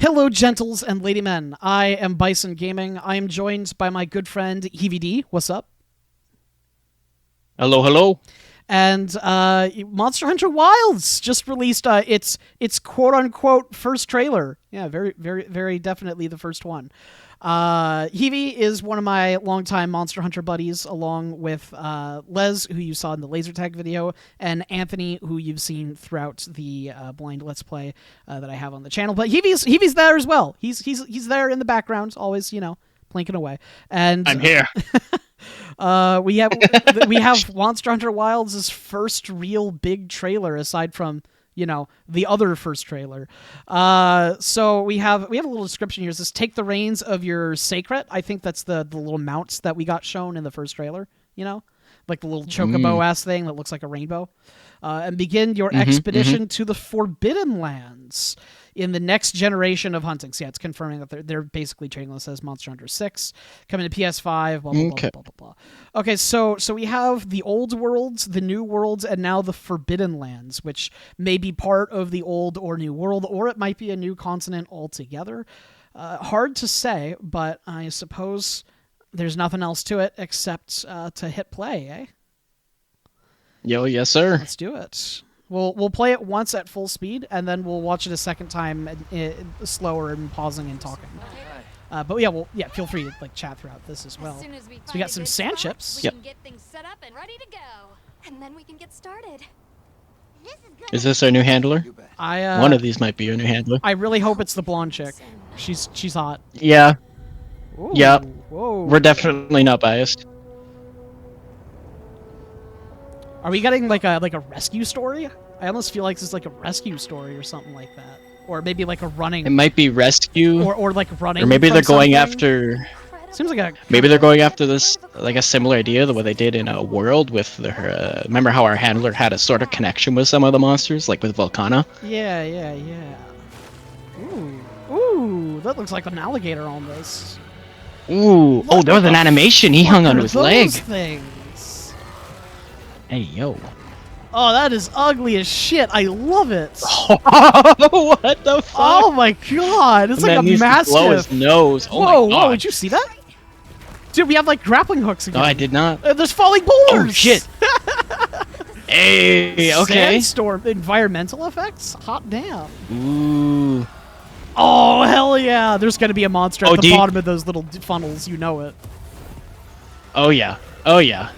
Hello, gentles and ladymen. I am Bison Gaming. I am joined by my good friend EVD. What's up? Hello, hello. And Monster Hunter Wilds just released its quote unquote first trailer. Yeah, very definitely the first one. Heavy is one of my longtime Monster Hunter buddies, along with Les, who you saw in the laser tag video, and Anthony, who you've seen throughout the blind Let's Play that I have on the channel. But Heavy's there as well. He's there in the background, always, plinking away. And I'm here. we have Monster Hunter Wilds' first real big trailer, aside from the other first trailer. So we have a little description here. It says, "Take the reins of your sacred." I think that's the little mounts that we got shown in the first trailer. Like the little chocobo ass thing that looks like a rainbow. And begin your expedition to the Forbidden Lands in the next generation of hunting. So yeah, it's confirming that they're basically treating this as Monster Hunter 6 coming to PS5. Blah blah blah blah blah blah. Okay, so we have the old worlds, the new worlds, and now the Forbidden Lands, which may be part of the old or new world, or it might be a new continent altogether. Hard to say, but I suppose there's nothing else to it except to hit play, eh? Yo, yes, sir. Let's do it. We'll play it once at full speed, and then we'll watch it a second time slower and pausing and talking. But yeah, feel free to chat throughout this as well. So we got some sand chips. We can get things set up and ready to go, and then we can get started. Is this our new handler? One of these might be your new handler. I really hope it's the blonde chick. She's hot. Yeah. Ooh, yeah. Whoa. We're definitely not biased. Are we getting like a rescue story? I almost feel like this is like a rescue story or something like that, or maybe like a running. It might be rescue, or like running. Or maybe they're going something. after. Seems like a. Maybe they're going after this, like a similar idea to what they did in a world with their. Remember how our handler had a sort of connection with some of the monsters, like with Volcana? Yeah. Ooh, that looks like an alligator almost. Ooh, oh, there was an animation. He hung onto his leg. Things? Hey, yo. Oh, that is ugly as shit. I love it. What the fuck? Oh my god, it's like a massive. Blow his nose. Oh whoa, my god. Whoa, did you see that? Dude, we have like grappling hooks again. No, I did not. There's falling boulders. Oh shit. Hey, okay. Sandstorm, environmental effects. Hot damn. Ooh. Oh hell yeah! There's gonna be a monster at the bottom of those little funnels. You know it. Oh yeah. Oh yeah.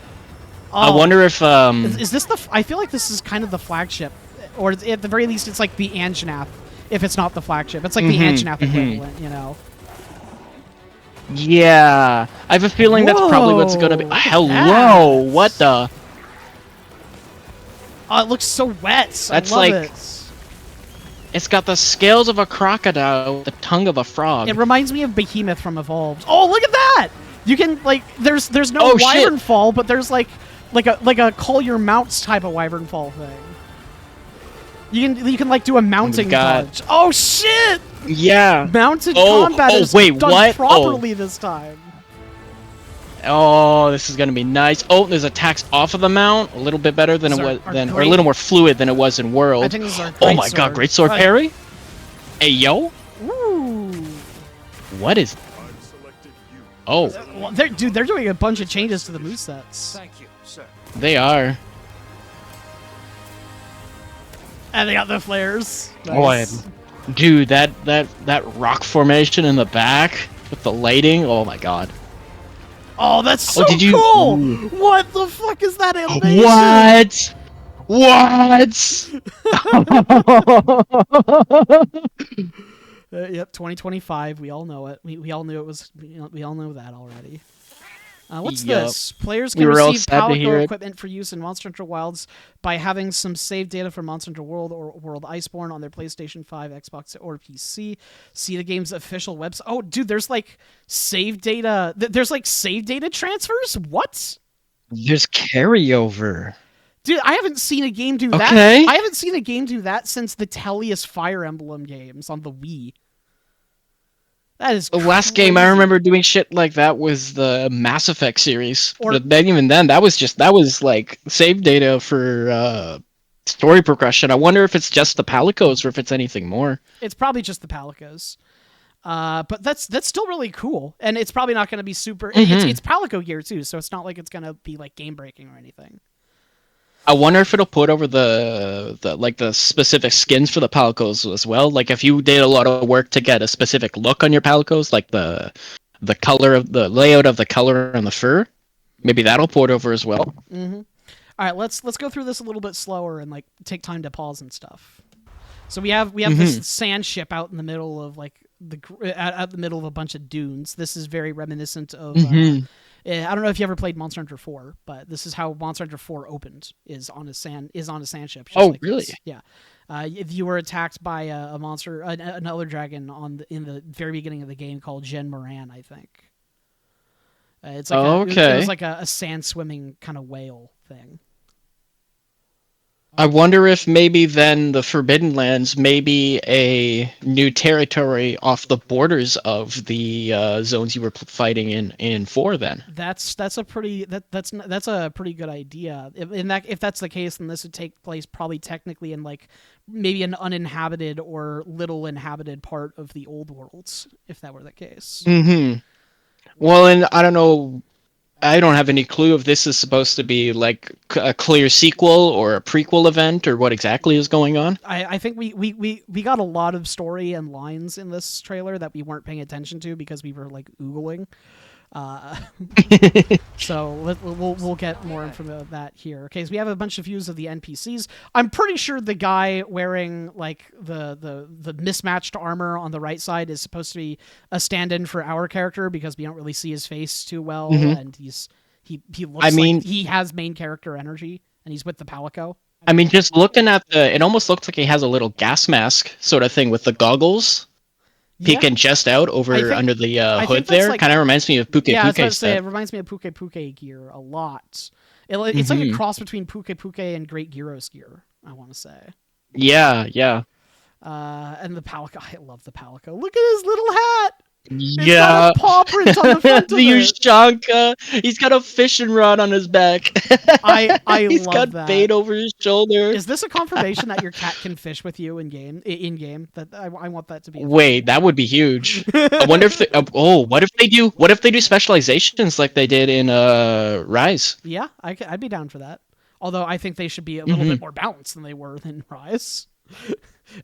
Oh. I wonder if is this the? I feel like this is kind of the flagship, or at the very least, it's like the Anjanath. If it's not the flagship, it's like the Anjanath equivalent, Yeah, I have a feeling that's probably what's gonna be. Hello, what the? Oh, it looks so wet. That's I love like. it. It's got the scales of a crocodile, the tongue of a frog. It reminds me of Behemoth from Evolved. Oh, look at that! You can there's no wyvern fall, but there's like a call your mounts type of wyvern fall thing. You can do a mounting dodge. Oh shit! Yeah. Mounted combat is done properly Oh. this time. Oh, this is gonna be nice. Oh, there's attacks off of the mount, a little bit better than or a little more fluid than it was in World. I think this is our oh my god, great sword parry! Hey yo! Ooh. What is? Oh. Well, they're doing a bunch of changes to the movesets. Thank you, sir. They are. And they got the flares. Nice. Oh, dude, that rock formation in the back with the lighting. Oh my god. Oh, that's so cool! Ooh. What the fuck is that animation? What? Yep, 2025. We all know it. We all knew it was. We all know that already. What's this? Players can receive powerful equipment for use in Monster Hunter Wilds by having some save data from Monster Hunter World or World Iceborne on their PlayStation 5, Xbox, or PC. See the game's official website. Oh, dude, there's like save data. There's like save data transfers? What? There's carryover. Dude, I haven't seen a game do that. I haven't seen a game do that since the Tellius Fire Emblem games on the Wii. That is the last game I remember doing shit like that was the Mass Effect series. But then even then, that was like save data for story progression. I wonder if it's just the Palicos or if it's anything more. It's probably just the Palicos. But that's still really cool, and it's probably not going to be super. It's Palico gear too, so it's not like it's going to be like game breaking or anything. I wonder if it'll put over the specific skins for the Palicos as well. Like if you did a lot of work to get a specific look on your Palicos, like the color of the layout of the color on the fur, maybe that'll port over as well. Mm-hmm. All right, let's go through this a little bit slower and like take time to pause and stuff. So we have this sand ship out in the middle of like out the middle of a bunch of dunes. This is very reminiscent of. I don't know if you ever played Monster Hunter 4, but this is how Monster Hunter 4 opened. Is on a sand ship. Oh, like really? This. Yeah. If you were attacked by a monster, another dragon in the very beginning of the game called Jen Moran, I think. It's like it was like a sand swimming kind of whale thing. I wonder if maybe then the Forbidden Lands may be a new territory off the borders of the zones you were fighting in 4. Then that's a pretty good idea. If that's the case, then this would take place probably technically in like maybe an uninhabited or little inhabited part of the old worlds, if that were the case. Well, and I don't know. I don't have any clue if this is supposed to be like a clear sequel or a prequel event or what exactly is going on. I think we got a lot of story and lines in this trailer that we weren't paying attention to because we were like oogling. So we'll get more info of that here. Okay, so we have a bunch of views of the NPCs. I'm pretty sure the guy wearing like the mismatched armor on the right side is supposed to be a stand-in for our character because we don't really see his face too well, and he looks like he has main character energy, and he's with the Palico. I mean, just looking at it almost looks like he has a little gas mask sort of thing with the goggles. Peeking just out under the hood there. Like, kind of reminds me of Puke Puke. Yeah, it reminds me of Puke gear a lot. It's like a cross between Puke and Great Gyros gear, I want to say. Yeah. And the Palico. I love the Palico. Look at his little hat. It's got a paw print on the front of the it. Ushanka. He's got a fishing rod on his back. He's got that. bait over his shoulder. Is this a confirmation that your cat can fish with you in game? That I want that to be. Wait, that would be huge. I wonder if what if they do? What if they do specializations like they did in Rise? Yeah, I'd be down for that. Although I think they should be a little bit more balanced than they were in Rise.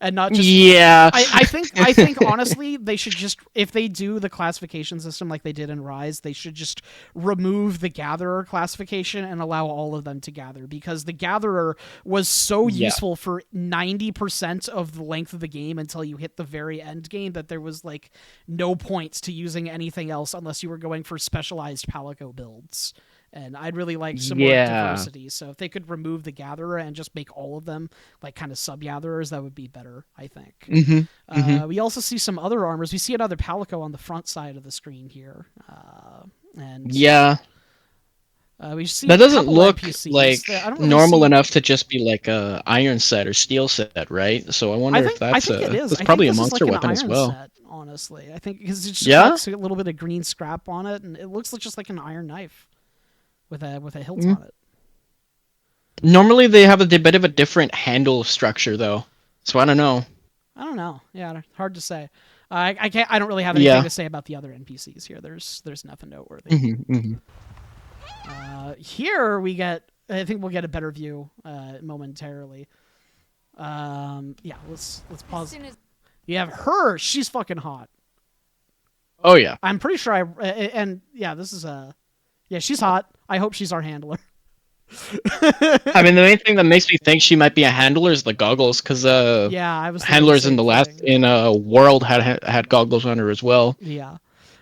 And not just I think honestly they should just, if they do the classification system like they did in Rise, they should just remove the gatherer classification and allow all of them to gather, because the gatherer was so useful for 90% of the length of the game until you hit the very end game that there was like no points to using anything else unless you were going for specialized Palico builds. And I'd really like some more diversity. So if they could remove the gatherer and just make all of them like kind of sub-gatherers, that would be better, I think. We also see some other armors. We see another Palico on the front side of the screen here. We see that doesn't look NPCs. like normal enough to just be like a iron set or steel set, right? So I wonder if that's probably a monster weapon as well. Set, honestly, I think because it just got a little bit of green scrap on it, and it looks just like an iron knife. With a hilt on it. Normally they have a bit of a different handle structure though, so I don't know. Yeah, hard to say. I can't. I don't really have anything to say about the other NPCs here. There's nothing noteworthy. Here we get. I think we'll get a better view momentarily. Let's pause. You have her. She's fucking hot. Oh yeah. I'm pretty sure this is a. Yeah, she's hot. I hope she's our handler. I mean, the main thing that makes me think she might be a handler is the goggles, because I was handlers in the last world had goggles on her as well. Yeah,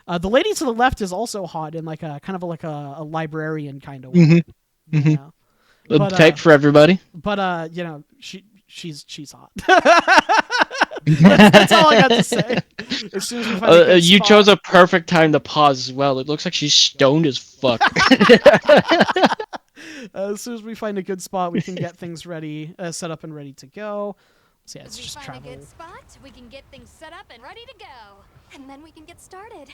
the lady to the left is also hot in like a kind of like a librarian kind of way. The type for everybody. But she's hot. That's all I got to say. As soon as we find you chose a perfect time to pause as well. It looks like she's stoned as fuck. As soon as we find a good spot, we can get things ready, set up and ready to go. So yeah, it's just travel. A good spot, we can get things set up and ready to go, and then we can get started.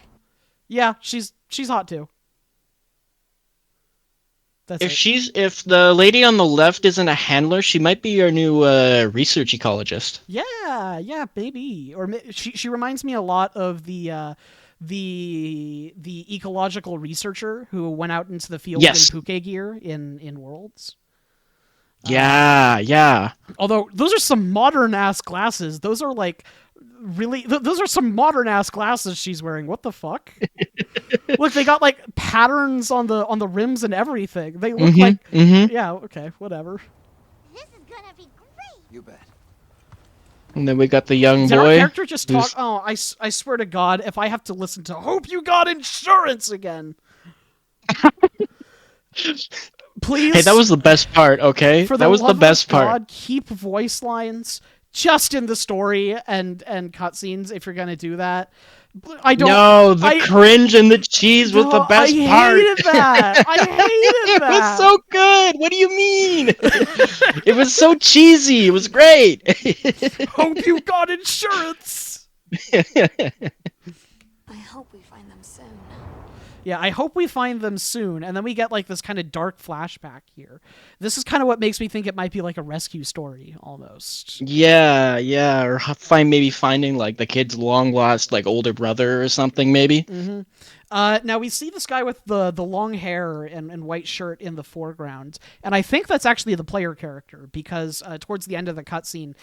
Yeah, she's hot too. That's If it. if the lady on the left isn't a handler, she might be our new research ecologist. Yeah, maybe. Or she reminds me a lot of the ecological researcher who went out into the field in Yes. puke gear in Worlds. Yeah. Although those are some modern ass glasses. Those are like really those are some modern ass glasses she's wearing. What the fuck? Look, they got like patterns on the rims and everything. They look like yeah, okay, whatever. This is gonna be great. You bet. And then we got the young Did our boy. character just talk? Oh, I swear to God, if I have to listen to "Hope You Got Insurance" again, please. Hey, that was the best part. Okay, For that was the love best of part. God, keep voice lines just in the story and cutscenes if you're gonna do that. I don't. No, the cringe and the cheese was the best I part. hated that. I hated It was that. so good. What do you mean? It was so cheesy. It was great. Hope you got insurance. I hope we find them soon. Yeah, I hope we find them soon. And then we get like this kind of dark flashback here. This is kind of what makes me think it might be like a rescue story almost. Yeah, or maybe finding like the kid's long lost like older brother or something maybe. Now we see this guy with the long hair and white shirt in the foreground, and I think that's actually the player character because towards the end of the cutscene,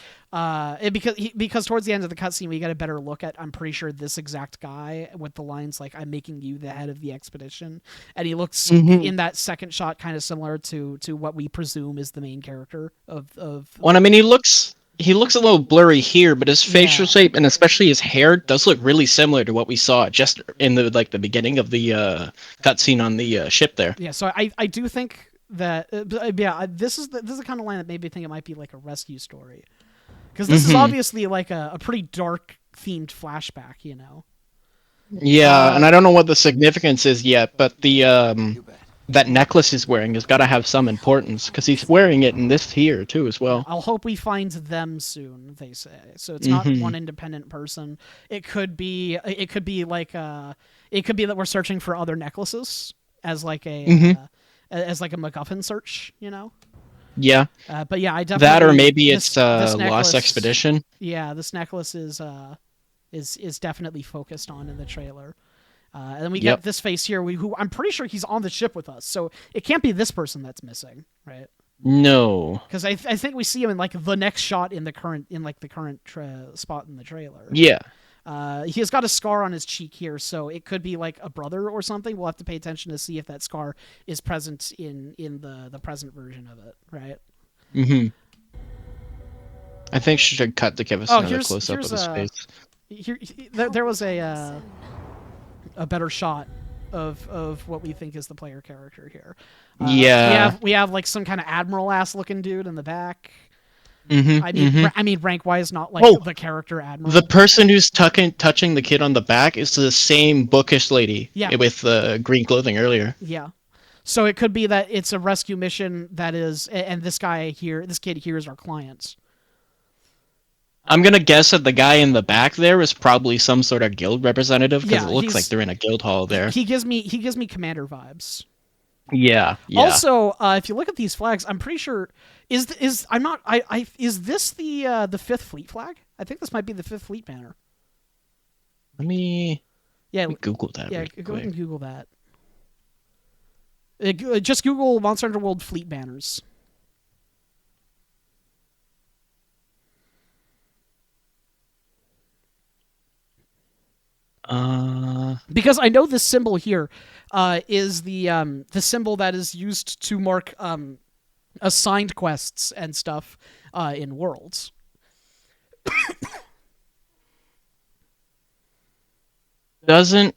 because towards the end of the cutscene we get a better look at. I'm pretty sure this exact guy with the lines like "I'm making you the head of the expedition," and he looks in that second shot kind of similar to what we presume is the main character of. Well, I mean, he looks a little blurry here, but his facial Yeah. shape and especially his hair does look really similar to what we saw just in the beginning of the cutscene on the ship there. Yeah, so I do think that this is the kind of line that made me think it might be like a rescue story, because this is obviously like a pretty dark themed flashback, you know. Yeah, and I don't know what the significance is yet, but the You bet. that necklace he's wearing has got to have some importance because he's wearing it in this here too as well. I'll hope we find them soon. They say so. It's not one independent person. It could be like it could be that we're searching for other necklaces as like a as like a MacGuffin search, you know. Yeah, But yeah, I definitely that or maybe this- it's this Lost necklace- Expedition. Yeah, this necklace is definitely focused on in the trailer. And then we get this face here, who I'm pretty sure he's on the ship with us, so it can't be this person that's missing, right? No. Because I think we see him in like the next shot in the current spot in the trailer. Yeah. He has got a scar on his cheek here, so it could be like a brother or something. We'll have to pay attention to see if that scar is present in the present version of it, right? I think she should cut to give us another close up of his face. Here, there was a better shot of what we think is the player character here. Yeah. we have like some kind of admiral ass looking dude in the back. Mm-hmm, I mean, rank wise, not like the character admiral. The person who's touching the kid on the back is the same bookish lady with the green clothing earlier. Yeah. So it could be that it's a rescue mission that is, and this kid here is our client. I'm gonna guess that the guy in the back there is probably some sort of guild representative because it looks like they're in a guild hall there. He gives me commander vibes. Yeah. Also, if you look at these flags, I'm pretty sure is this the Fifth Fleet flag? I think this might be the Fifth Fleet banner. Let me Google that. Yeah, really go ahead quick. and Google that. Just Google Monster Hunter World fleet banners. Because I know this symbol here is the symbol that is used to mark assigned quests and stuff in Worlds. Doesn't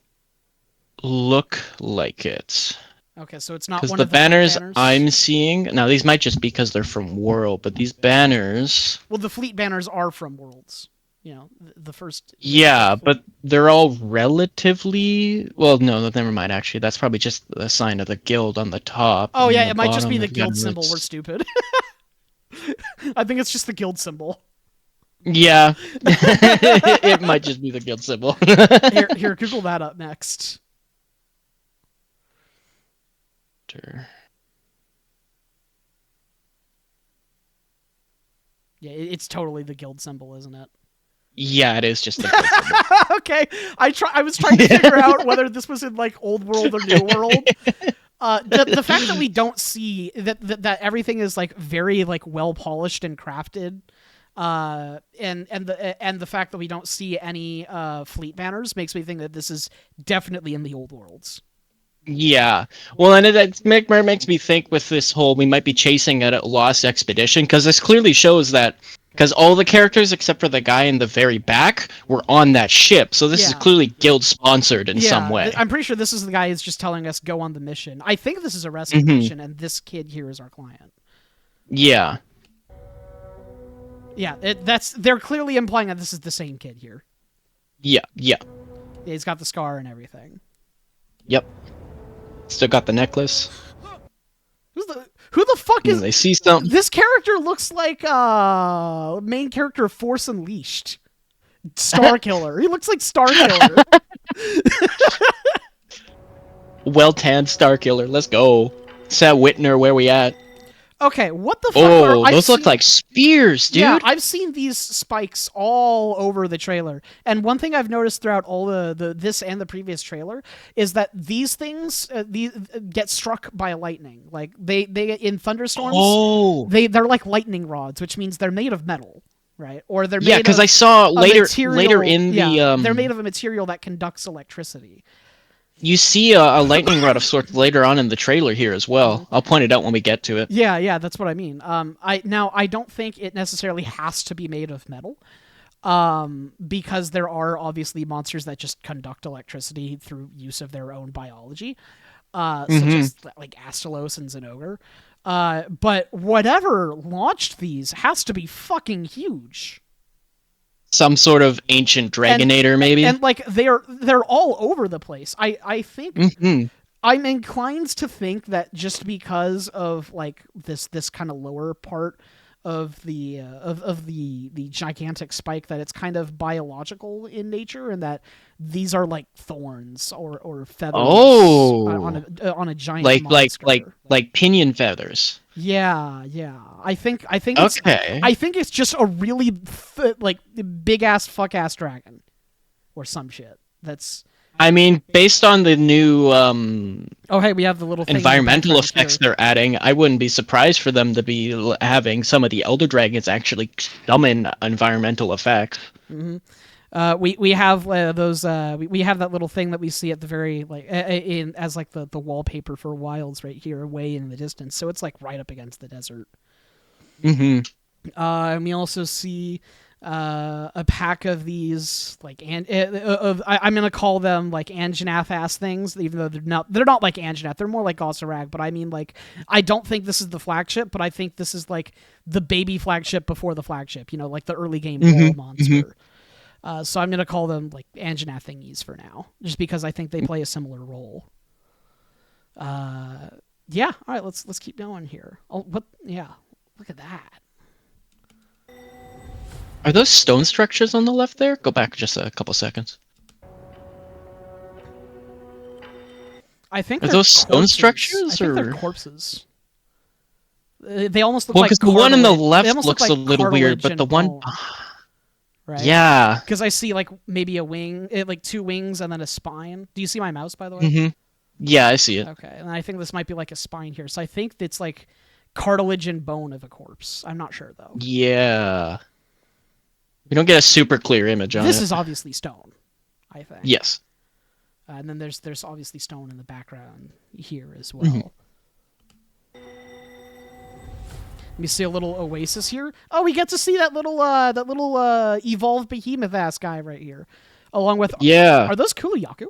look like it. Okay, so it's not Because one the of the fleet banners banners. I'm seeing now, these might just be because they're from World, but these banners. Well, the fleet banners are from Worlds. You know, the first. Yeah, but they're all relatively well. No, never mind. Actually, that's probably just the sign of the guild on the top. Oh and yeah, the it might just bottom be the is guild banners. symbol. We're stupid. I think it's just the guild symbol. Yeah, it might just be the guild symbol. Here, Google that up next. Yeah, it's totally the guild symbol, isn't it? Yeah, it is just the guild symbol. Okay, I was trying to figure out whether this was in like old world or new world. The fact that we don't see that everything is like very like well polished and crafted, and the fact that we don't see any fleet banners makes me think that this is definitely in the old worlds. Yeah. Well, and it makes me think with this whole we might be chasing a lost expedition, because this clearly shows that, because all the characters except for the guy in the very back were on that ship, so this is Yeah. clearly guild sponsored in some way. I'm pretty sure this is the guy who's just telling us go on the mission. I think this is a rescue Mhm. mission, and this kid here is our client. Yeah. Yeah, they're clearly implying that this is the same kid here. Yeah. Yeah. He's got the scar and everything. Yep. Still got the necklace. Who the fuck is They see something. this character? Looks like main character of Force Unleashed, Star Killer. He looks like Star Killer. Well tanned Star Killer. Let's go. Sat Whitner, where we at? Okay, what the fuck? Those look like spears, dude. Yeah, I've seen these spikes all over the trailer, and one thing I've noticed throughout all this and the previous trailer is that these things get struck by lightning. Like they in thunderstorms, they're like lightning rods, which means they're made of metal, right? Or they're made because of I saw later in yeah, the they're made of a material that conducts electricity. You see a lightning rod of sorts later on in the trailer here as well. I'll point it out when we get to it. Yeah, that's what I mean. I don't think it necessarily has to be made of metal, because there are obviously monsters that just conduct electricity through use of their own biology, such as like Astalos and Zenogre. But whatever launched these has to be fucking huge. Some sort of ancient Dragonator, maybe? And like they're all over the place. I think I'm inclined to think that just because of like this kind of lower part of the the gigantic spike, that it's kind of biological in nature, and that these are like thorns or feathers on a giant monster. like pinion feathers. Yeah. I think it's Okay. I think it's just a really like big ass fuck ass dragon or some shit. That's. I mean, based on the new Oh, hey, we have the little thing environmental in the effects here. they're adding, I wouldn't be surprised for them to be having some of the Elder Dragons actually summon environmental effects. We have those we have that little thing that we see at the very like in as like the wallpaper for Wilds right here, way in the distance. So it's like right up against the desert. And we also see a pack of these like I'm gonna call them like Anjanath ass things, even though they're not like Anjanath, they're more like Gossarag. But I mean, like, I don't think this is the flagship, but I think this is like the baby flagship before the flagship. You know, like the early game wall monster. So I'm gonna call them like Anjanath thingies for now, just because I think they play a similar role. Yeah. All right. Let's keep going here. Yeah. Look at that. Are those stone structures on the left there? Go back just a couple seconds. I think Are they're those stone corpses. structures, I think they're or corpses. They almost look well, like because the one on the cartilage. They left almost looks look a like little weird, cartilage but and the one, bone, right? yeah, Because I see like maybe a wing, like two wings and then a spine. Do you see my mouse, by the way? yeah, I see it. Okay, and I think this might be like a spine here. So I think it's like cartilage and bone of a corpse. I'm not sure though. Yeah, we don't get a super clear image on This it. is obviously stone, I think. Yes. And then there's obviously stone in the background here as well. Let me see a little oasis here. Oh, we get to see that little evolved behemoth ass guy right here, along with Yeah. Are those Kuliyaku?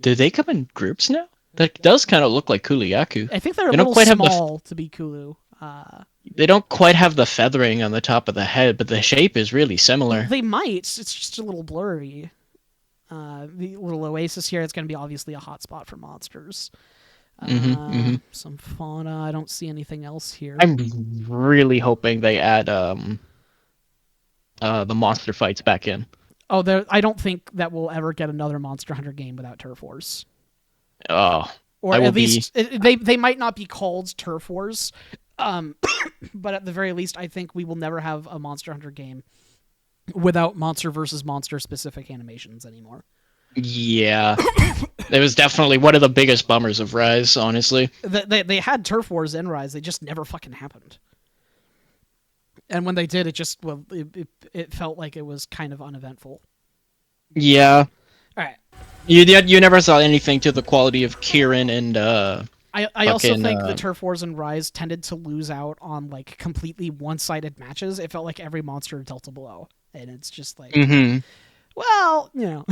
Do they come in groups now? That does kind of look like Kuliyaku. I think they're a They don't little quite have the small to be Kulu. They don't quite have the feathering on the top of the head, but the shape is really similar. They might. It's just a little blurry. The little oasis here. It's going to be obviously a hotspot for monsters. Some fauna. I don't see anything else here. I'm really hoping they add the monster fights back in. Oh, I don't think that we'll ever get another Monster Hunter game without Turf Wars. Oh, Or at least they might not be called Turf Wars. But at the very least, I think we will never have a Monster Hunter game without monster versus monster specific animations anymore. Yeah. It was definitely one of the biggest bummers of Rise, honestly. They had turf wars in Rise, they just never fucking happened. And when they did, it felt like it was kind of uneventful. Yeah. All right. You never saw anything to the quality of Kieran and I also think the turf wars in Rise tended to lose out on like completely one-sided matches. It felt like every monster dealt a blow, and it's just like, well, you know.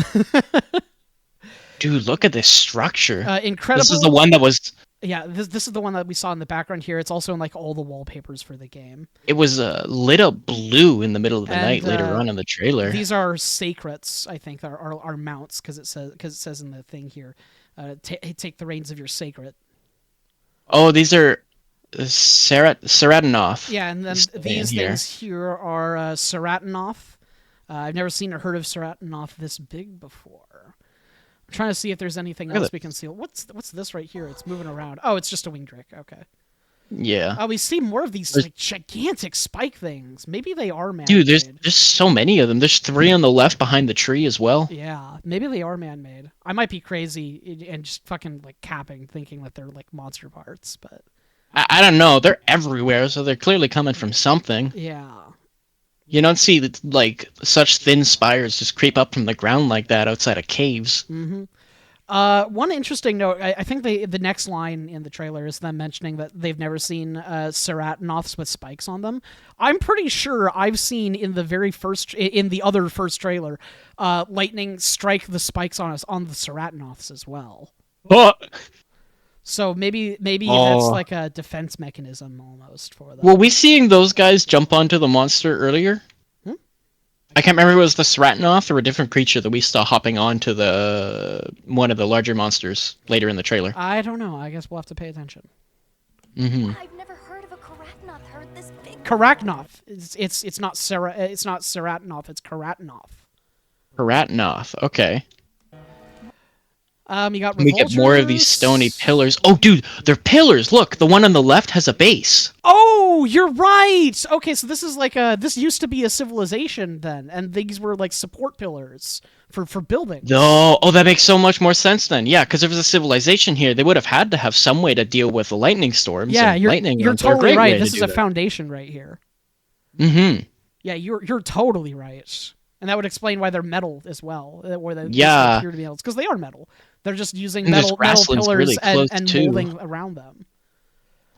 Dude, look at this structure. Incredible. This is the one that was. Yeah, this is the one that we saw in the background here. It's also in like all the wallpapers for the game. It was lit up blue in the middle of the night later on in the trailer. These are sacrets, I think, are mounts because it says in the thing here, take the reins of your sacred. Oh, these are Ceratinoth. Yeah, and then these things here are Ceratinoth. I've never seen or heard of Ceratinoth this big before. I'm trying to see if there's anything else we can see. What's this right here? It's moving around. Oh, it's just a winged drake. Okay. Yeah. Oh, we see more of these like gigantic spike things. Maybe they are man-made. Dude, there's so many of them. There's 3 on the left behind the tree as well. Yeah, maybe they are man-made. I might be crazy and just fucking like capping, thinking that they're like monster parts, but I don't know. They're everywhere, so they're clearly coming from something. Yeah. You don't see like such thin spires just creep up from the ground like that outside of caves. Mm-hmm. One interesting note, I think the next line in the trailer is them mentioning that they've never seen Ceratinoths with spikes on them. I'm pretty sure I've seen in the other first trailer, lightning strike the spikes on the Ceratinoths as well. Oh. So maybe that's like a defense mechanism almost for them. Were we seeing those guys jump onto the monster earlier? I can't remember if it was the Ceratinoth or a different creature that we saw hopping onto one of the larger monsters later in the trailer. I don't know. I guess we'll have to pay attention. Mm-hmm. I've never heard of a Karatnoth herd this big. Karatnoth. It's not Ceratinoth. It's Karatnoth. Karatnoth. Okay. You got we get more of these stony pillars. Oh, dude, they're pillars. Look, the one on the left has a base. Oh, you're right. Okay, so this is like this used to be a civilization then, and these were like support pillars for buildings. No, oh, that makes so much more sense then. Yeah, because if there's a civilization here, they would have had to have some way to deal with the lightning storms. Yeah, you're totally right. This is a that. Foundation right here. Mm-hmm. Yeah, you're totally right, and that would explain why they're metal as well. Where they appear to be metals, because they are metal. They're just using metal pillars really and molding around them.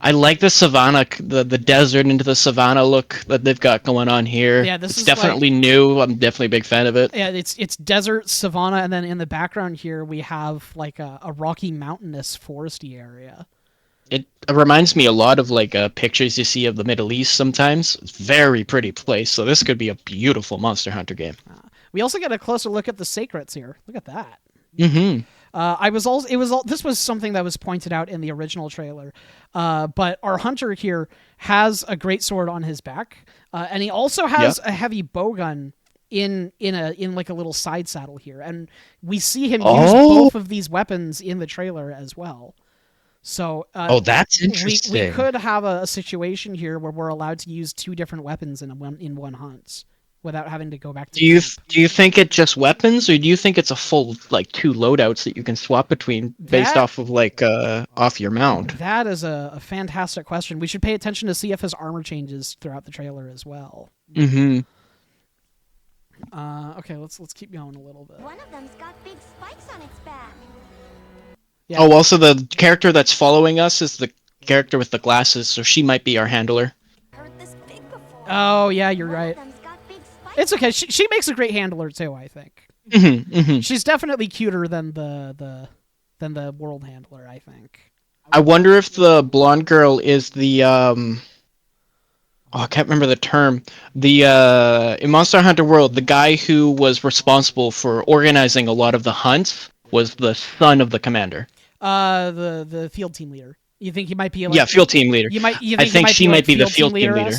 I like the savanna, the desert into the savanna look that they've got going on here. Yeah, it's definitely new. I'm definitely a big fan of it. Yeah, it's desert, savanna, and then in the background here we have like a rocky, mountainous, foresty area. It reminds me a lot of like pictures you see of the Middle East sometimes. It's a very pretty place, so this could be a beautiful Monster Hunter game. We also get a closer look at the sacrets here. Look at that. Mm-hmm. This was something that was pointed out in the original trailer, but our hunter here has a great sword on his back, and he also has a heavy bowgun in like a little side saddle here, and we see him use both of these weapons in the trailer as well. So that's interesting. We could have a situation here where we're allowed to use 2 different weapons in one hunt without having to go back to do you think it's just weapons, or do you think it's a full like 2 loadouts that you can swap between based off of like off your mount? That is a fantastic question. We should pay attention to see if his armor changes throughout the trailer as well. Mm-hmm. Okay, let's keep going a little bit. One of them's got big spikes on its back. Yeah. Oh, also the character that's following us is the character with the glasses, so she might be our handler. Heard this big before. Oh yeah, you're right. It's okay. She makes a great handler too, I think. Mm-hmm, mm-hmm. She's definitely cuter than the world handler, I think. I wonder if the blonde girl is the I can't remember the term. The in Monster Hunter World, the guy who was responsible for organizing a lot of the hunts was the son of the commander. The field team leader. You think he might be like, field team leader. I think she might be the field team leader.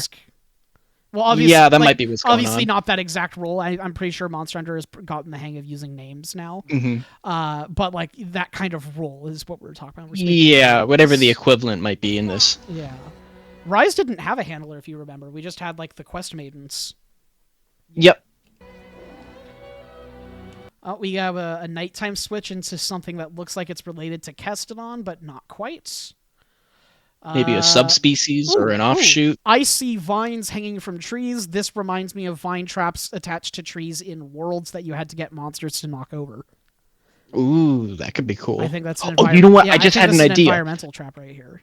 Well, obviously, that might be what's going on. Obviously, not that exact role. I'm pretty sure Monster Hunter has gotten the hang of using names now. Mm-hmm. But like that kind of role is what we're talking about. Yeah, whatever the equivalent might be in this. Yeah. Rise didn't have a handler, if you remember. We just had like the quest maidens. Yep. We have a nighttime switch into something that looks like it's related to Kestodon, but not quite. Maybe a subspecies or an offshoot. I see vines hanging from trees. This reminds me of vine traps attached to trees in worlds that you had to get monsters to knock over. Ooh, that could be cool. I think that's an you know what? Yeah, I just had an an idea. environmental trap right here.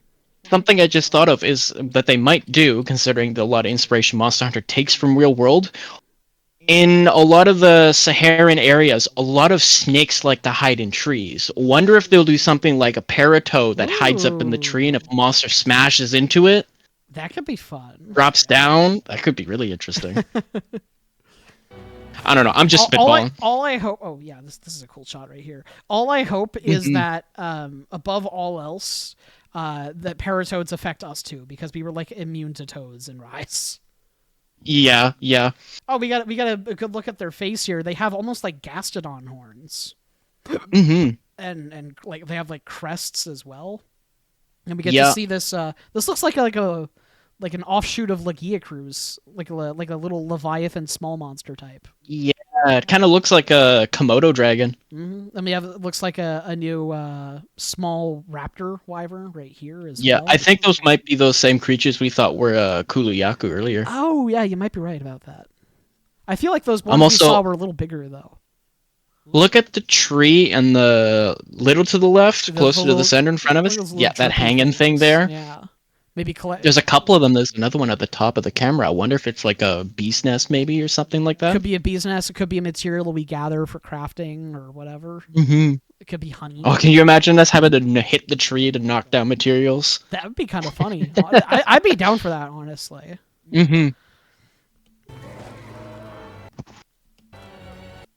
Something I just thought of is that they might do, considering the lot of inspiration Monster Hunter takes from real world. In a lot of the Saharan areas, a lot of snakes like to hide in trees. Wonder if they'll do something like a paratoad that hides up in the tree, and if a monster smashes into it, that could be fun. Drops down. That could be really interesting. I don't know. I'm just spitballing. All I hope. Oh yeah, this is a cool shot right here. All I hope is that above all else, that paratoads affect us too, because we were like immune to toads in Rise. Yeah, yeah. Oh, we got a good look at their face here. They have almost like Gastodon horns. And like they have like crests as well. And we get to see this. This looks like an offshoot of Lagiacruz, like a little Leviathan small monster type. Yeah, it kind of looks like a Komodo dragon. Mm-hmm. And it looks like a new small raptor wyvern right here as well. Yeah, I think those might be those same creatures we thought were Kuluyaku earlier. Oh yeah, you might be right about that. I feel like those ones we saw were a little bigger though. Look at the tree and the little to the left, closer to the center in front of us. Yeah, that hanging thing there. Yeah. Maybe collect. There's a couple of them. There's another one at the top of the camera. I wonder if it's like a bee's nest, maybe, or something like that. Could be a bee's nest. It could be a material we gather for crafting or whatever. Mm-hmm. It could be honey. Oh, can you imagine us having to hit the tree to knock down materials? That would be kind of funny. I'd be down for that, honestly. Mm-hmm.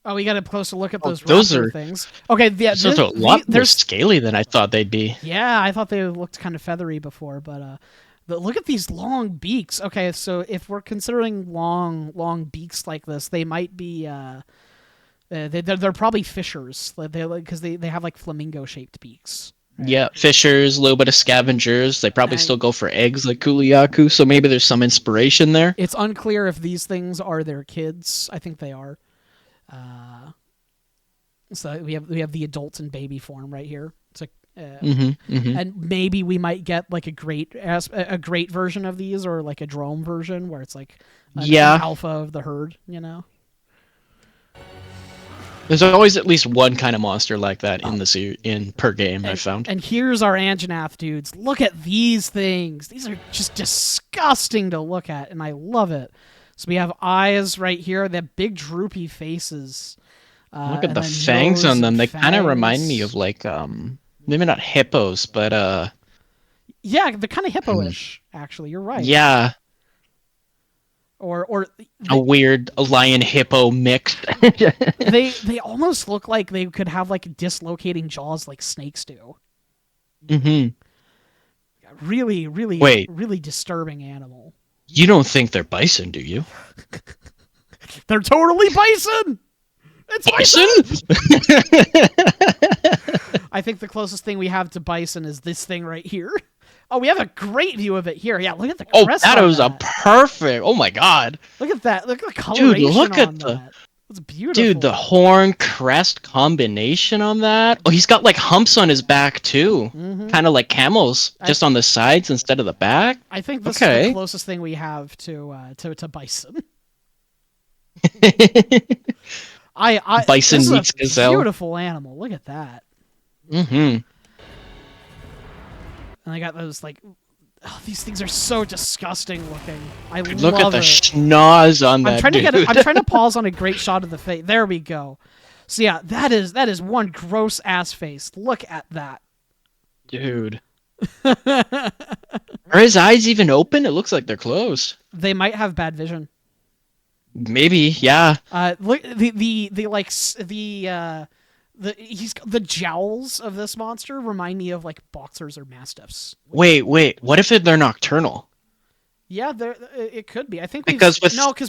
Oh, we got a closer look at those are things. Okay, yeah, those are a lot more scaly than I thought they'd be. Yeah, I thought they looked kind of feathery before, but look at these long beaks. Okay, so if we're considering long beaks like this, they might be they're probably fishers. Because they have like flamingo shaped beaks. Right? Yeah, fishers, a little bit of scavengers. They probably still go for eggs like Kuliyaku, so maybe there's some inspiration there. It's unclear if these things are their kids. I think they are. So we have the adult and baby form right here. It's like, and maybe we might get like a great version of these, or like a drome version where it's like an alpha of the herd. You know, there's always at least one kind of monster like that in the per game. I found. And here's our Anjanath dudes. Look at these things. These are just disgusting to look at, and I love it. So we have eyes right here. They have big droopy faces. Look at the fangs on them. They kind of remind me of like maybe not hippos, but yeah, they're kind of hippo-ish. Actually, you're right. Yeah. Or a weird lion hippo mix. they almost look like they could have like dislocating jaws like snakes do. Mm-hmm. Really disturbing animal. You don't think they're bison, do you? They're totally bison! It's bison! I think the closest thing we have to bison is this thing right here. Oh, we have a great view of it here. Yeah, look at the crest. Oh, that was a perfect. Oh my god. Look at that. Look at the coloration. Dude, look at that. It's beautiful. Dude, the horn crest combination on that. Oh, he's got like humps on his back too. Mm-hmm. Kind of like camels, just on the sides instead of the back. I think this is the closest thing we have to bison. Bison meets gazelle. Beautiful animal. Look at that. Mm-hmm. And I got those like. Oh, these things are so disgusting looking. Look at the schnoz on that. I'm trying to pause on a great shot of the face. There we go. So yeah, that is one gross ass face. Look at that, dude. Are his eyes even open? It looks like they're closed. They might have bad vision. Maybe, yeah. Look the jowls of this monster remind me of like boxers or mastiffs. Wait. What if they're nocturnal? Yeah, it could be. I think because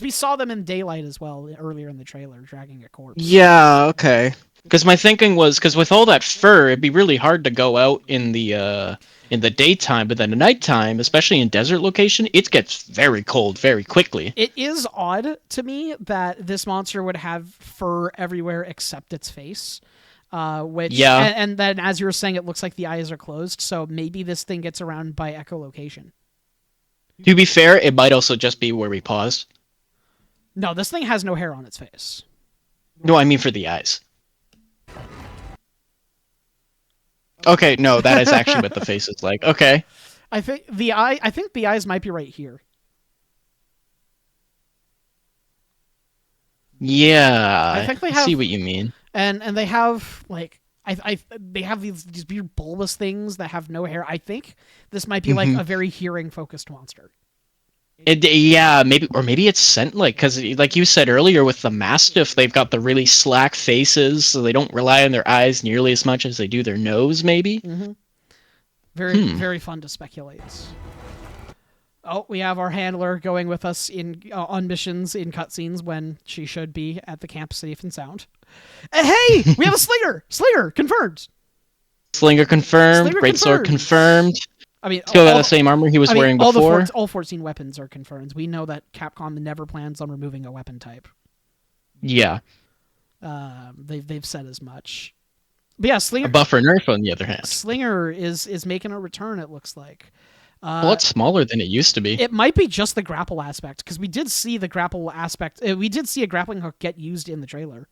we saw them in daylight as well earlier in the trailer, dragging a corpse. Yeah, okay. Because my thinking was, because with all that fur, it'd be really hard to go out in the in the daytime, but then at nighttime, especially in desert location, it gets very cold very quickly. It is odd to me that this monster would have fur everywhere except its face. Which Yeah. and then as you were saying, it looks like the eyes are closed, so maybe this thing gets around by echolocation. To be fair, it might also just be where we paused. No, this thing has no hair on its face. No, I mean for the eyes. Okay, no, that is actually what the face is like. Okay. I think the eyes might be right here. Yeah, I think they I have- see what you mean. And they have like they have these weird bulbous things that have no hair. I think this might be like a very hearing focused monster. Yeah, maybe it's scent like because like you said earlier with the mastiff, they've got the really slack faces, so they don't rely on their eyes nearly as much as they do their nose. Maybe. Very fun to speculate. Oh, we have our handler going with us in on missions in cutscenes when she should be at the camp safe and sound. And hey, we have a slinger! Slinger confirmed. Slinger confirmed. Slinger Greatsword confirmed. confirmed. I mean, Still got the same armor he was wearing before. all 14 weapons are confirmed. We know that Capcom never plans on removing a weapon type. Yeah. They've said as much. But yeah, Slinger. A buffer nerf, on the other hand. Slinger is making a return. It looks like. Well, it's smaller than it used to be. It might be just the grapple aspect because we did see the grapple aspect. We did see a grappling hook get used in the trailer.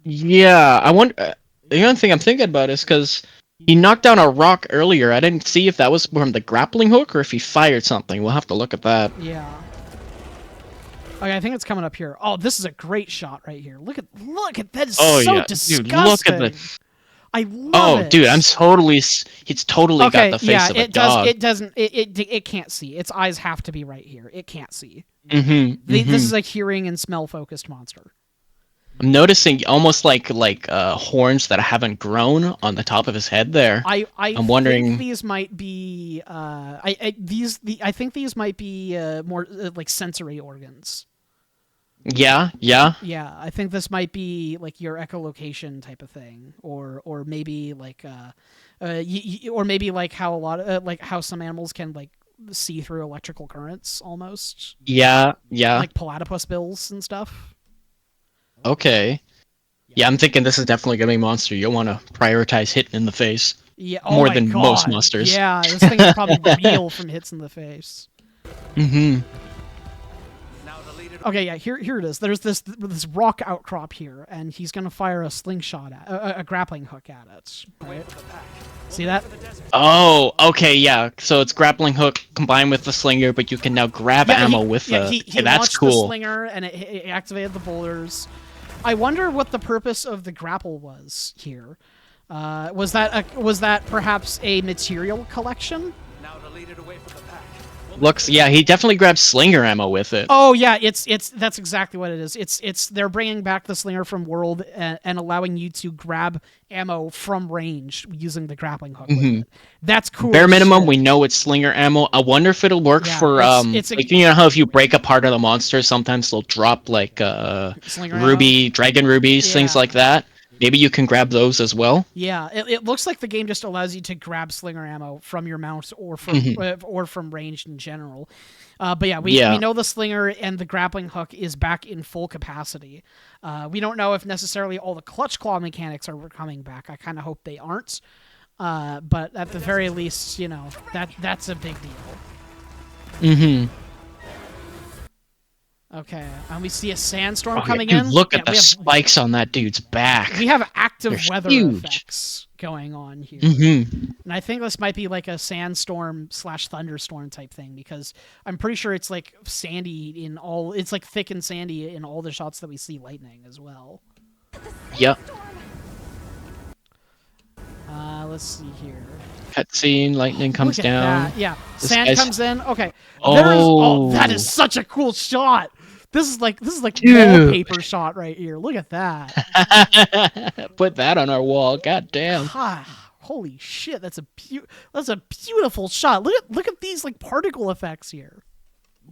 Yeah, I wonder. The only thing I'm thinking about is because he knocked down a rock earlier. I didn't see if that was from the grappling hook or if he fired something. We'll have to look at that. Yeah. Okay, I think it's coming up here. Oh, this is a great shot right here. Look at that. Is so disgusting. Dude, look at the. I love it. Oh, dude, he's totally okay, got the face of a dog. It doesn't. It can't see. Its eyes have to be right here. It can't see. This This is a hearing and smell focused monster. I'm noticing almost like horns that haven't grown on the top of his head there. I'm wondering. think these might be. I think these might be more like sensory organs. Yeah. Yeah, I think this might be like your echolocation type of thing, or maybe like or maybe like how a lot of like how some animals can like see through electrical currents almost. Yeah. Like platypus bills and stuff. Okay. Yeah, I'm thinking this is definitely gonna be a monster. You'll want to prioritize hitting in the face. Yeah, more than most monsters. Yeah, this thing is probably real from hits in the face. Okay, yeah, here it is. There's this rock outcrop here, and he's gonna fire a slingshot at a grappling hook at it. Right? See that? Oh, okay, yeah. So it's grappling hook combined with the slinger, but you can now grab ammo with the. He that's launched cool. the slinger, and it activated the boulders. I wonder what the purpose of the grapple was here. Was that perhaps a material collection? Looks, yeah, he definitely grabbed slinger ammo with it. Oh yeah, it's that's exactly what it is. It's they're bringing back the slinger from World and allowing you to grab ammo from range using the grappling hook. With it. That's cool. Bare minimum, we know it's slinger ammo. I wonder if it'll work for like, you know how if you break apart of the monster, sometimes they'll drop like dragon rubies, things like that. Maybe you can grab those as well. Yeah, it looks like the game just allows you to grab slinger ammo from your mount or from range in general. But yeah, we know the slinger and the grappling hook is back in full capacity. We don't know if necessarily all the clutch claw mechanics are coming back. I kind of hope they aren't. But at the very least, you know, that's a big deal. Okay, and we see a sandstorm coming in. Look at the spikes on that dude's back. We have active weather effects going on here. And I think this might be like a sandstorm / thunderstorm type thing, because I'm pretty sure it's like sandy in all. It's like thick and sandy in all the shots that we see lightning as well. Yep. Let's see here. Cutscene, lightning comes down. That. Yeah, sand comes in. Okay. Oh, that is such a cool shot. This is like wallpaper shot right here. Look at that. Put that on our wall. God damn. Holy shit, that's a beautiful shot. Look at these like particle effects here.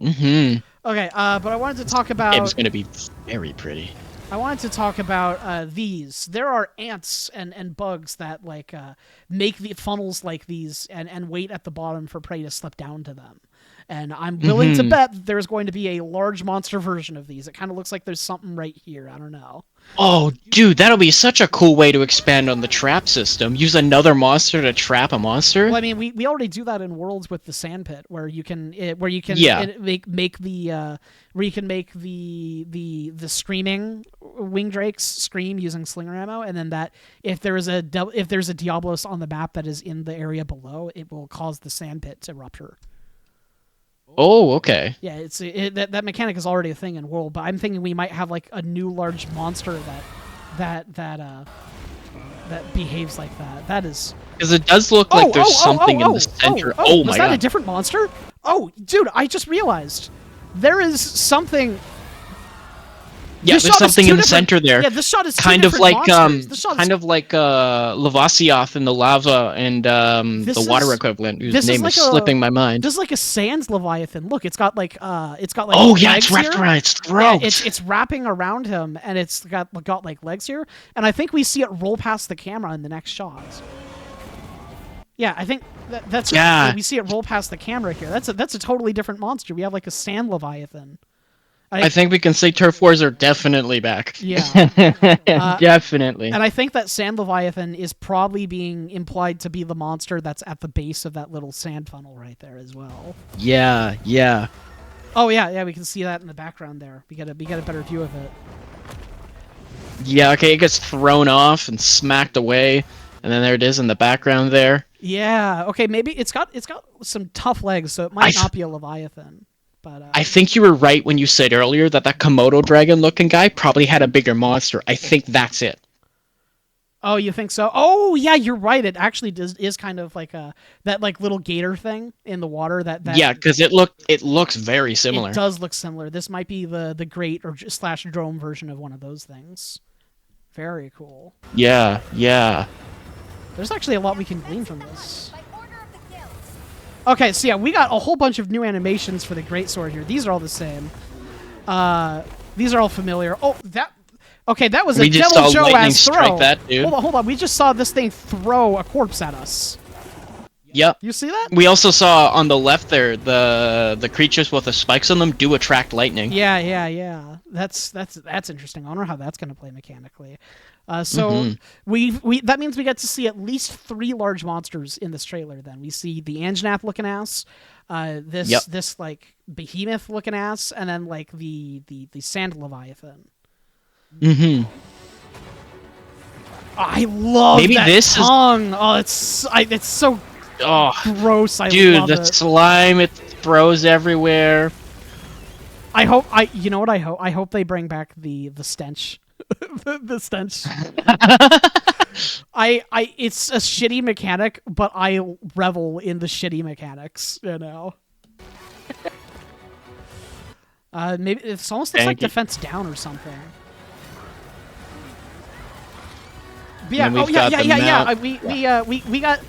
Okay, but I wanted to talk about. It's gonna be very pretty. I wanted to talk about these. There are ants and bugs that like make the funnels like these and wait at the bottom for prey to slip down to them. And I'm willing to bet that there's going to be a large monster version of these. It kind of looks like there's something right here. I don't know. Oh, dude, that'll be such a cool way to expand on the trap system. Use another monster to trap a monster. Well, I mean, we already do that in Worlds with the Sand Pit, where you can make the screaming wing drakes scream using slinger ammo, and then that if there's a Diablos on the map that is in the area below, it will cause the Sand Pit to rupture. Oh, okay. Yeah, that mechanic is already a thing in World, but I'm thinking we might have like a new large monster that behaves like that. That is because it does look like there's something in the center. Oh my god! Was that a different monster? Oh, dude, I just realized there is something. Yeah, there's something in the center there. Yeah, this shot is kind of like monsters. Lavasioth in the lava and the water equivalent, whose name is slipping my mind. This is like a Sans Leviathan. Look, it's got like oh yeah, it's wrapped around its throat. Yeah, it's wrapping around him, and it's got like legs here. And I think we see it roll past the camera in the next shot. Yeah, I think that's we see it roll past the camera here. That's a totally different monster. We have like a Sand Leviathan. I think we can say turf wars are definitely back. Yeah. Definitely. And I think that Sand Leviathan is probably being implied to be the monster that's at the base of that little sand funnel right there as well. Yeah, yeah. Oh yeah, we can see that in the background there. We get a better view of it. Yeah, okay, it gets thrown off and smacked away, and then there it is in the background there. Yeah, okay, maybe it's got some tough legs, so it might not be a Leviathan. But, I think you were right when you said earlier that Komodo dragon looking guy probably had a bigger monster. I think that's it. Oh, you think so? Oh, yeah, you're right. It actually is kind of like that like little gator thing in the water. Yeah, because it looks very similar. It does look similar. This might be the great or / drone version of one of those things. Very cool. Yeah, yeah. There's actually a lot we can glean from this. Okay, so yeah, we got a whole bunch of new animations for the greatsword here. These are all the same. These are all familiar. Oh, that was a Devil Joe ass throw. Hold on. We just saw this thing throw a corpse at us. Yep. You see that? We also saw on the left there the creatures with the spikes on them do attract lightning. Yeah. That's interesting. I wonder how that's going to play mechanically. So we that means we get to see at least 3 large monsters in this trailer. Then we see the Anjanath looking ass, this like behemoth looking ass, and then like the Sand Leviathan. Mm-hmm. I love that tongue. Oh, it's so gross. Dude, love the slime it throws everywhere. I hope I hope they bring back the stench. the stench. It's a shitty mechanic, but I revel in the shitty mechanics, you know. Maybe it's almost looks like defense down or something. But yeah, we got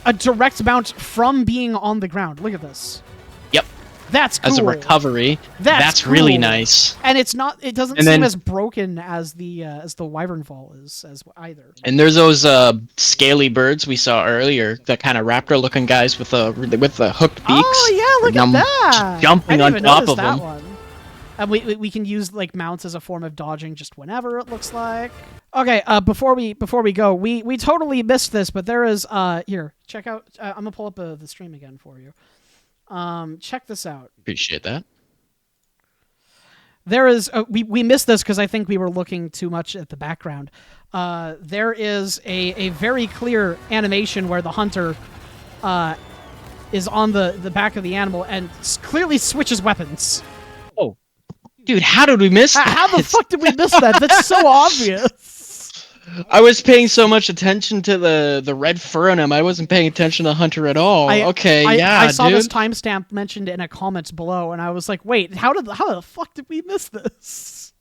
a direct mount from being on the ground. Look at this. Yep. That's cool. As a recovery. That's cool. Really nice. And it doesn't seem as broken as the Wyvern Fall is as either. And there's those scaly birds we saw earlier, the kind of raptor looking guys with the hooked beaks. Oh yeah, look at that. Jumping on top of them. One. And we can use like mounts as a form of dodging just whenever it looks like. Okay, before we go, we totally missed this, but there is here, check out I'm going to pull up the stream again for you. Check this out. Appreciate that. There is we missed this because I think we were looking too much at the background. There is a very clear animation where the hunter is on the back of the animal and clearly switches weapons. Oh, dude, how did we miss that? How the fuck did we miss that? That's so obvious. I was paying so much attention to the red fur on him. I wasn't paying attention to Hunter at all. I saw this timestamp mentioned in a comment below, and I was like, "Wait, how the fuck did we miss this?"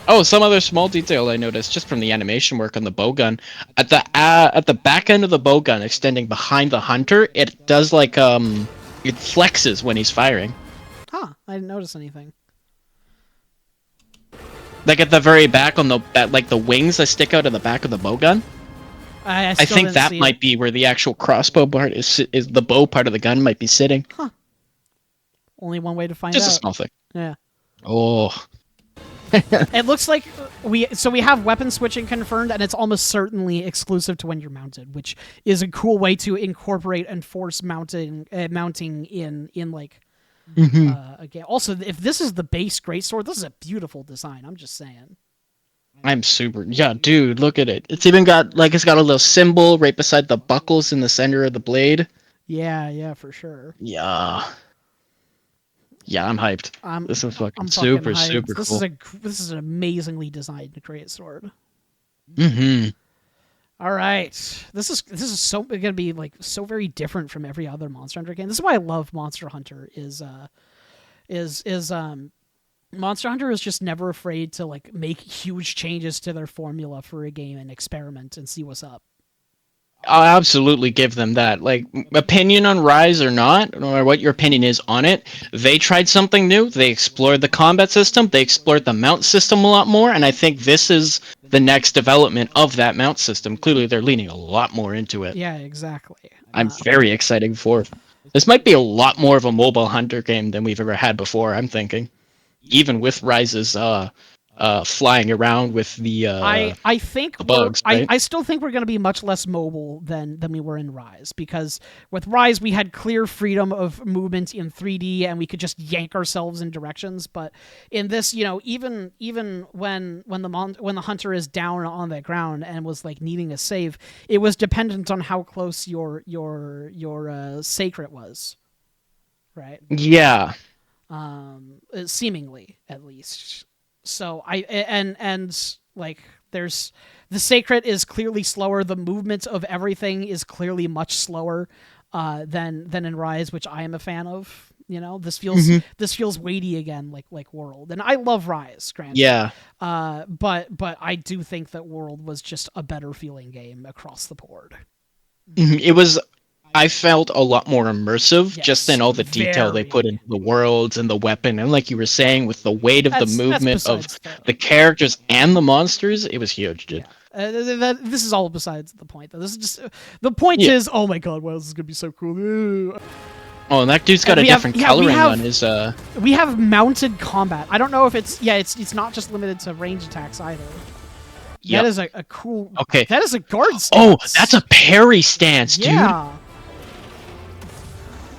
Oh, some other small detail I noticed just from the animation work on the bowgun. At the back end of the bowgun, extending behind the Hunter, it does like it flexes when he's firing. Huh. I didn't notice anything. Like at the very back on the like the wings that stick out of the back of the bow gun. I I still think didn't that see might it. be where the actual crossbow part is the bow part of the gun might be sitting. Huh. Only one way to find Just a out. small thing. Yeah. Oh. It looks like we have weapon switching confirmed, and it's almost certainly exclusive to when you're mounted, which is a cool way to incorporate and force mounting in like a game. Also, if this is the base greatsword, this is a beautiful design. I'm just saying. I'm super. Yeah, dude, look at it. It's even got it's got a little symbol right beside the buckles in the center of the blade. Yeah, for sure. Yeah. Yeah, I'm hyped. This is fucking super hyped. cool. This is an amazingly designed greatsword. Mm-hmm. All right, this is so gonna be like so very different from every other Monster Hunter game. This is why I love Monster Hunter. Monster Hunter is just never afraid to like make huge changes to their formula for a game and experiment and see what's up. I'll absolutely give them that. Like, opinion on Rise or not, no matter what your opinion is on it, they tried something new. They explored the combat system. They explored the mount system a lot more, and I think this is the next development of that mount system. Clearly, they're leaning a lot more into it. Yeah, exactly. I'm very excited for it. This might be a lot more of a mobile hunter game than we've ever had before, I'm thinking. Even with Rise's flying around with the I think the bugs, right? I still think we're going to be much less mobile than we were in Rise, because with Rise we had clear freedom of movement in 3D and we could just yank ourselves in directions. But in this, even when the hunter is down on the ground and was like needing a save, it was dependent on how close your sacred was, right? Yeah. Seemingly, at least. So there's the sacred is clearly slower. The movement of everything is clearly much slower than in Rise, which I am a fan of. This feels weighty again, like World, and I love Rise, granted. Yeah. But I do think that World was just a better feeling game across the board. It was. I felt a lot more immersive, Yes, just in all the detail they put into the worlds and the weapon, and like you were saying, with the weight of the movement of the characters and the monsters, it was huge, dude. Yeah. This is all besides the point, though. This is just the point is, oh my god, wow, this is gonna be so cool. Oh, and that dude's got a different coloring on his. We have mounted combat. I don't know if it's not just limited to range attacks either. Yep. That is a cool. Okay. That is a guard stance. Oh, that's a parry stance, dude. Yeah.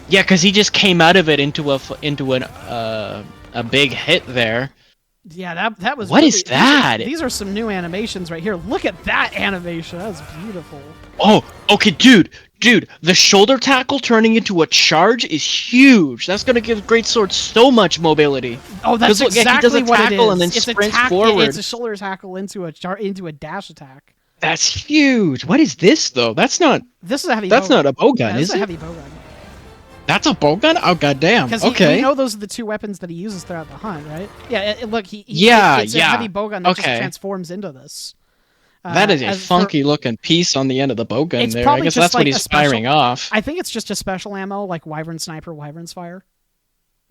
Yeah, because he just came out of it into a big hit there. Yeah, that was. What is that? These are some new animations right here. Look at that animation. That was beautiful. Oh, okay, dude, the shoulder tackle turning into a charge is huge. That's gonna give Greatsword so much mobility. Oh, that's exactly what it is. And then sprints forward. It's a shoulder tackle into a dash attack. That's huge. What is this though? That's not. This is a heavy. That's not a bow gun, is it? This is a heavy bow gun. That's a bow gun? Oh, goddamn. Okay. You know those are the two weapons that he uses throughout the hunt, right? Yeah, look, it's a heavy bow gun that just transforms into this. That is a funky-looking piece on the end of the bow gun there. I guess that's what he's firing off. I think it's just a special ammo, like Wyvern Sniper, Wyvern's Fire.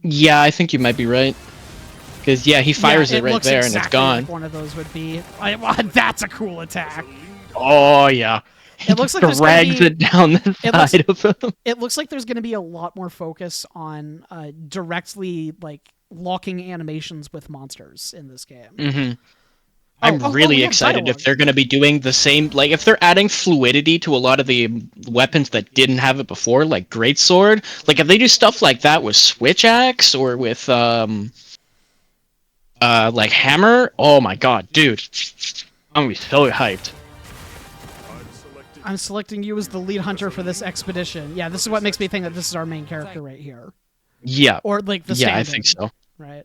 Yeah, I think you might be right. Because, he fires it right there and it's gone. Like one of those would be. That's a cool attack. Oh, yeah. It looks like drags it down the side of him. It looks like there's going to be a lot more focus on directly locking animations with monsters in this game. Mm-hmm. I'm really excited if they're going to be doing the same. Like if they're adding fluidity to a lot of the weapons that didn't have it before, like Greatsword. Like if they do stuff like that with Switch Axe or with like Hammer. Oh my god, dude! I'm gonna be so hyped. I'm selecting you as the lead hunter for this expedition. Yeah, this is what makes me think that this is our main character right here. Yeah. Or like the stand-in. Yeah, I think so. Right.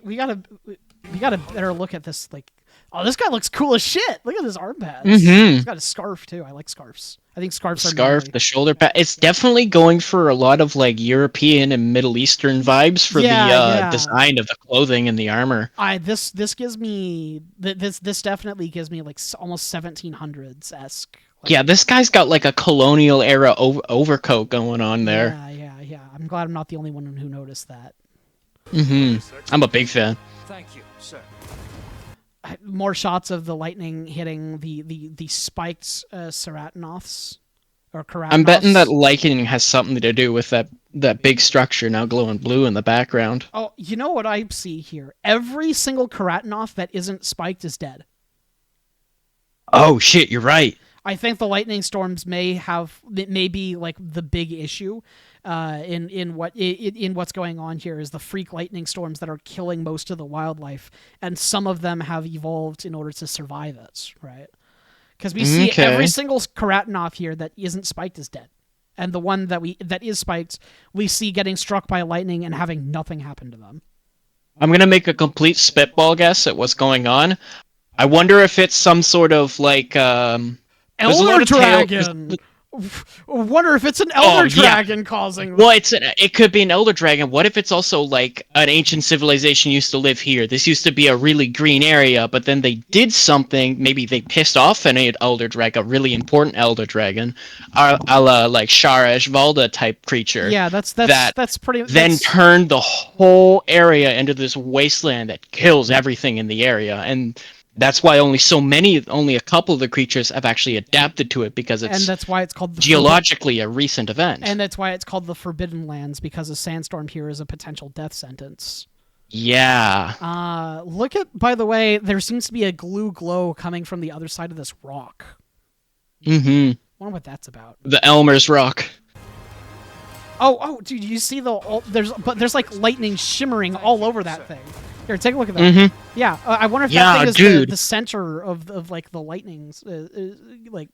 We got a better look at this. Oh, this guy looks cool as shit. Look at his arm pads. Mm-hmm. He's got a scarf too. I like scarves. I think scarves are the shoulder pad. It's definitely going for a lot of European and Middle Eastern vibes for the design of the clothing and the armor. This gives me this definitely gives me almost 1700s esque. Yeah, this guy's got a colonial era overcoat going on there. Yeah. Yeah, I'm glad I'm not the only one who noticed that. I'm a big fan. Thank you, sir. More shots of the lightning hitting the spiked Ceratonoths or Keratonoths. I'm betting that lightning has something to do with that big structure now glowing blue in the background. Oh, you know what I see here? Every single Keratonoth that isn't spiked is dead. Oh shit, you're right. I think the lightning storms may be like the big issue in what's going on here is the freak lightning storms that are killing most of the wildlife, and some of them have evolved in order to survive it, right? Because we see every single Keratonoth here that isn't spiked is dead, and the one that is spiked, we see getting struck by lightning and having nothing happen to them. I'm gonna make a complete spitball guess at what's going on. I wonder if it's some sort of like Elder Dragon! Wonder if it's an Elder Dragon causing... Well, it could be an Elder Dragon. What if it's also like an ancient civilization used to live here? This used to be a really green area, but then they did something. Maybe they pissed off an Elder Dragon, a really important Elder Dragon, a la like Shara Ishvalda type creature. Yeah, that's pretty... Then turned the whole area into this wasteland that kills everything in the area, and... That's why only a couple of the creatures have actually adapted to it, because it's... And that's why it's called... geologically a recent event. And that's why it's called the Forbidden Lands, because a sandstorm here is a potential death sentence. Yeah. Look at... By the way, there seems to be a glue glow coming from the other side of this rock. Mm-hmm. I wonder what that's about. The Elmer's Rock. Oh, dude, you see there's like lightning shimmering all over that thing. Here, take a look at that. Mm-hmm. Yeah, I wonder if that thing is dude. the center of like the lightning's like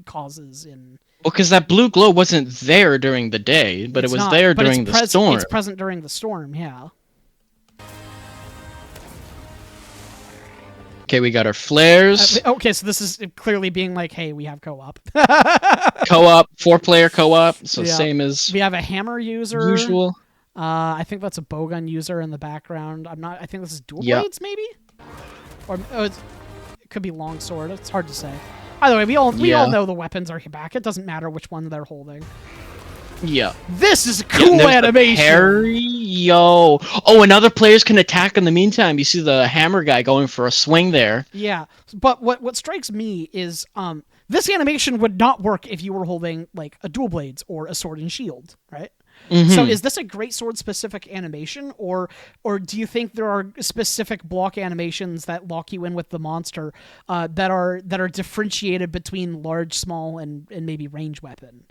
causes in. Well, because that blue glow wasn't there during the day, but it was there during the storm. It's present during the storm. Yeah. Okay, we got our flares. Okay, so this is clearly being like, hey, we have co-op. Co-op, 4-player co-op, so same as we have a hammer user. Usual. I think that's a bowgun user in the background. I think this is dual blades, maybe, or it could be longsword. It's hard to say. Either way, we all know the weapons are back. It doesn't matter which one they're holding. Yeah. This is a cool animation. Parry, yo. Oh, and other players can attack in the meantime. You see the hammer guy going for a swing there. Yeah, but what strikes me is this animation would not work if you were holding like a dual blades or a sword and shield, right? Mm-hmm. So is this a great sword specific animation, or do you think there are specific block animations that lock you in with the monster that are differentiated between large, small, and maybe range weapon?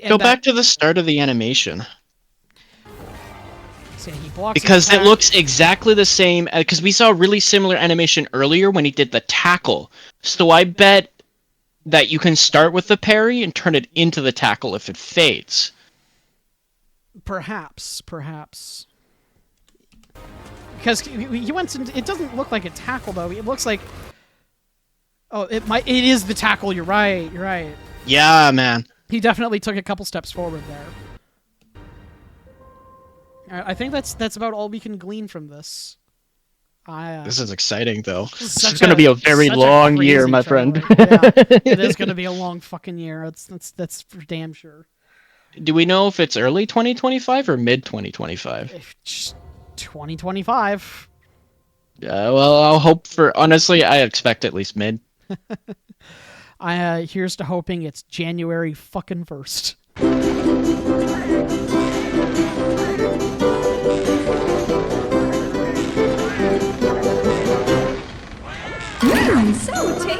Go back to the start of the animation. So he blocks because it looks exactly the same, because we saw a really similar animation earlier when he did the tackle. So I bet that you can start with the parry and turn it into the tackle if it fades. Perhaps. Because he went into... It doesn't look like a tackle, though. It looks like... Oh, it is the tackle. You're right. Yeah, man. He definitely took a couple steps forward there. I think that's about all we can glean from this. This is exciting, though. This is going to to be a very long year, my friend. Yeah, it is going to be a long fucking year. That's for damn sure. Do we know if it's early 2025 or mid 2025? 2025. Yeah, well, I'll hope for... Honestly, I expect at least mid. Here's to hoping it's January fucking 1st. So tasty.